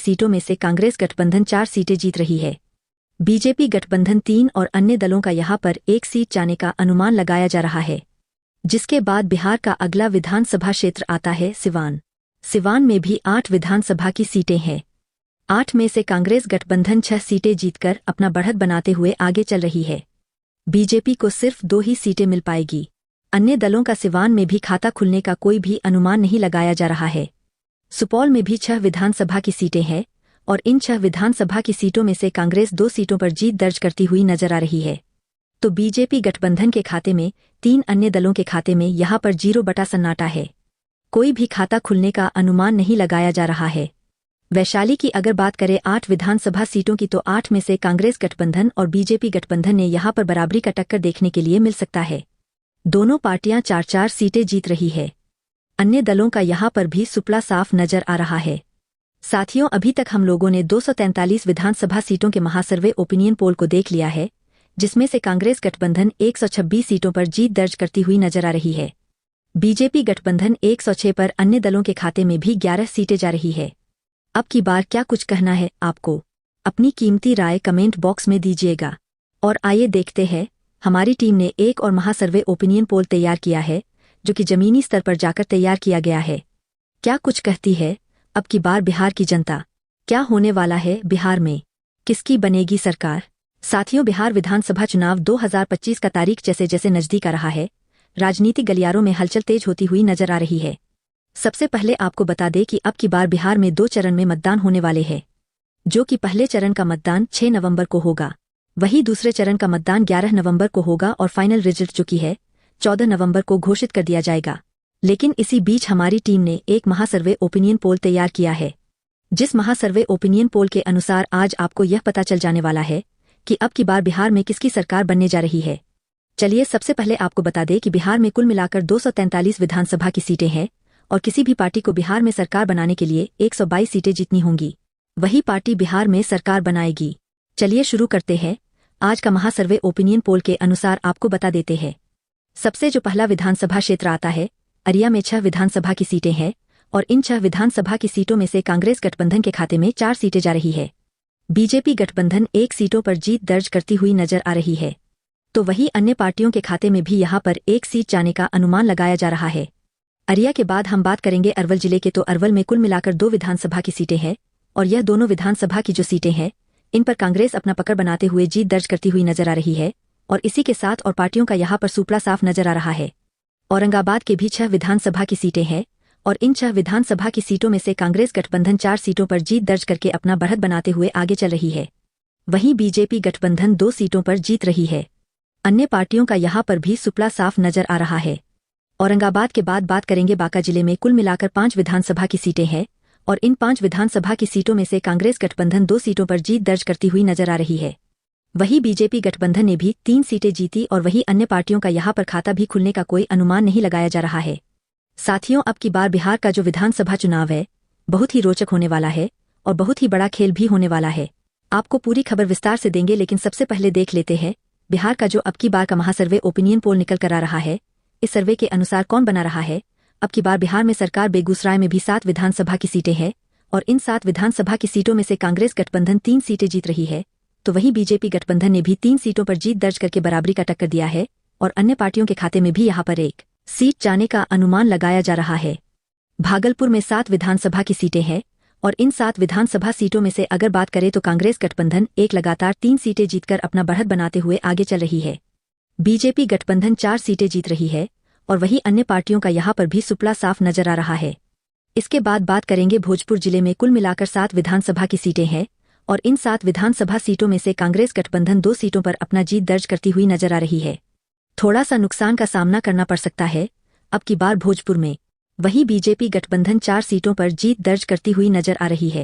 सीटों में से कांग्रेस गठबंधन 4 सीटें जीत रही है। बीजेपी गठबंधन 3 और अन्य दलों का यहां पर 1 सीट जाने का अनुमान लगाया जा रहा है। जिसके बाद बिहार का अगला विधानसभा क्षेत्र आता है सिवान। सिवान में भी 8 विधानसभा की सीटें हैं। 8 में से कांग्रेस गठबंधन 6 सीटें जीतकर अपना बढ़त बनाते हुए आगे चल रही है। बीजेपी को सिर्फ 2 ही सीटें मिल पाएगी। अन्य दलों का सिवान में भी खाता खुलने का कोई भी अनुमान नहीं लगाया जा रहा है। सुपौल में भी 6 विधानसभा की सीटें हैं और इन 6 विधानसभा की सीटों में से कांग्रेस 2 सीटों पर जीत दर्ज करती हुई नजर आ रही है। तो बीजेपी गठबंधन के खाते में 3 अन्य दलों के खाते में यहां पर 0 बटा सन्नाटा है। कोई भी खाता खुलने का अनुमान नहीं लगाया जा रहा है। वैशाली की अगर बात करें 8 विधानसभा सीटों की तो 8 में से कांग्रेस गठबंधन और बीजेपी गठबंधन ने यहां पर बराबरी का टक्कर देखने के लिए मिल सकता है। दोनों पार्टियां 4-4 सीटें जीत रही है। अन्य दलों का यहां पर भी सुपड़ा साफ नजर आ रहा है। साथियों, अभी तक हम लोगों ने 243 विधानसभा सीटों के महासर्वे ओपिनियन पोल को देख लिया है, जिसमें से कांग्रेस गठबंधन 126 सीटों पर जीत दर्ज करती हुई नजर आ रही है। बीजेपी गठबंधन 106 पर, अन्य दलों के खाते में भी 11 सीटें जा रही है। अब की बार क्या कुछ कहना है आपको? अपनी कीमती राय कमेंट बॉक्स में दीजिएगा। और आइए देखते हैं, हमारी टीम ने एक और महासर्वे ओपिनियन पोल तैयार किया है, जो कि जमीनी स्तर पर जाकर तैयार किया गया है। क्या कुछ कहती है अब की बार बिहार की जनता? क्या होने वाला है बिहार में? किसकी बनेगी सरकार? साथियों, बिहार विधानसभा चुनाव 2025 का तारीख जैसे जैसे नजदीक आ रहा है, राजनीतिक गलियारों में हलचल तेज होती हुई नजर आ रही है। सबसे पहले आपको बता दें कि अब की बार बिहार में 2 चरण में मतदान होने वाले हैं, जो कि पहले चरण का मतदान 6 नवंबर को होगा। वहीं दूसरे चरण का मतदान 11 नवंबर को होगा और फाइनल रिजल्ट जो कि है 14 नवंबर को घोषित कर दिया जाएगा। लेकिन इसी बीच हमारी टीम ने एक महासर्वे ओपिनियन पोल तैयार किया है। जिस महासर्वे ओपिनियन पोल के अनुसार आज आपको यह पता चल जाने वाला है कि अब की बार बिहार में किसकी सरकार बनने जा रही है। चलिए सबसे पहले आपको बता दें कि बिहार में कुल मिलाकर 243 विधानसभा की सीटें हैं और किसी भी पार्टी को बिहार में सरकार बनाने के लिए 122 सीटें जीतनी होंगी। वही पार्टी बिहार में सरकार बनाएगी। चलिए शुरू करते हैं। आज का महासर्वे ओपिनियन पोल के अनुसार आपको बता देते हैं। सबसे जो पहला विधानसभा क्षेत्र आता है, अरिया में 6 विधानसभा की सीटें हैं और इन 6 विधानसभा की सीटों में से कांग्रेस गठबंधन के खाते में 4 सीटें जा रही है। बीजेपी गठबंधन 1 सीटों पर जीत दर्ज करती हुई नजर आ रही है। तो वही अन्य पार्टियों के खाते में भी यहां पर 1 सीट जाने का अनुमान लगाया जा रहा है। अरिया के बाद हम बात करेंगे अरवल जिले के, तो अरवल में कुल मिलाकर 2 विधानसभा की सीटें हैं और यह दोनों विधानसभा की जो सीटें हैं, इन पर कांग्रेस अपना पकड़ बनाते हुए जीत दर्ज करती हुई नजर आ रही है और इसी के साथ और पार्टियों का यहां पर सुपड़ा साफ नजर आ रहा है। औरंगाबाद के भी 6 विधानसभा की सीटें हैं और इन 6 विधानसभा की सीटों में से कांग्रेस गठबंधन 4 सीटों पर जीत दर्ज करके अपना बढ़त बनाते हुए आगे चल रही है। वहीं बीजेपी गठबंधन 2 सीटों पर जीत रही है। अन्य पार्टियों का यहां पर भी सुपड़ा साफ नजर आ रहा है। औरंगाबाद के बाद बात करेंगे बांका जिले में कुल मिलाकर 5 विधानसभा की सीटें हैं और इन 5 विधानसभा की सीटों में से कांग्रेस गठबंधन 2 सीटों पर जीत दर्ज करती हुई नजर आ रही है। वहीं बीजेपी गठबंधन ने भी 3 सीटें जीती और वहीं अन्य पार्टियों का यहां पर खाता भी खुलने का कोई अनुमान नहीं लगाया जा रहा है। साथियों, अब की बार बिहार का जो विधानसभा चुनाव है, बहुत ही रोचक होने वाला है और बहुत ही बड़ा खेल भी होने वाला है। आपको पूरी खबर विस्तार से देंगे, लेकिन सबसे पहले देख लेते हैं बिहार का जो अब की बार का महासर्वे ओपिनियन पोल निकल कर आ रहा है। इस सर्वे के अनुसार कौन बना रहा है अब की बार बिहार में सरकार? बेगूसराय में भी 7 विधानसभा की सीटें हैं और इन 7 विधानसभा की सीटों में से कांग्रेस गठबंधन 3 सीटें जीत रही है। तो वहीं बीजेपी गठबंधन ने भी 3 सीटों पर जीत दर्ज करके बराबरी का टक्कर दिया है और अन्य पार्टियों के खाते में भी यहां पर 1 सीट जाने का अनुमान लगाया जा रहा है। भागलपुर में 7 विधानसभा की सीटें हैं और इन 7 विधानसभा सीटों में से अगर बात करें तो कांग्रेस गठबंधन एक लगातार 3 सीटें जीतकर अपना बढ़त बनाते हुए आगे चल रही है। बीजेपी गठबंधन 4 सीटें जीत रही है और वहीं अन्य पार्टियों का यहां पर भी सुपड़ा साफ नजर आ रहा है। इसके बाद बात करेंगे भोजपुर जिले में कुल मिलाकर 7 विधानसभा की सीटें हैं और इन 7 विधानसभा सीटों में से कांग्रेस गठबंधन 2 सीटों पर अपना जीत दर्ज करती हुई नजर आ रही है। थोड़ा सा नुकसान का सामना करना पड़ सकता है अब की बार भोजपुर में। वहीं बीजेपी गठबंधन 4 सीटों पर जीत दर्ज करती हुई नजर आ रही है।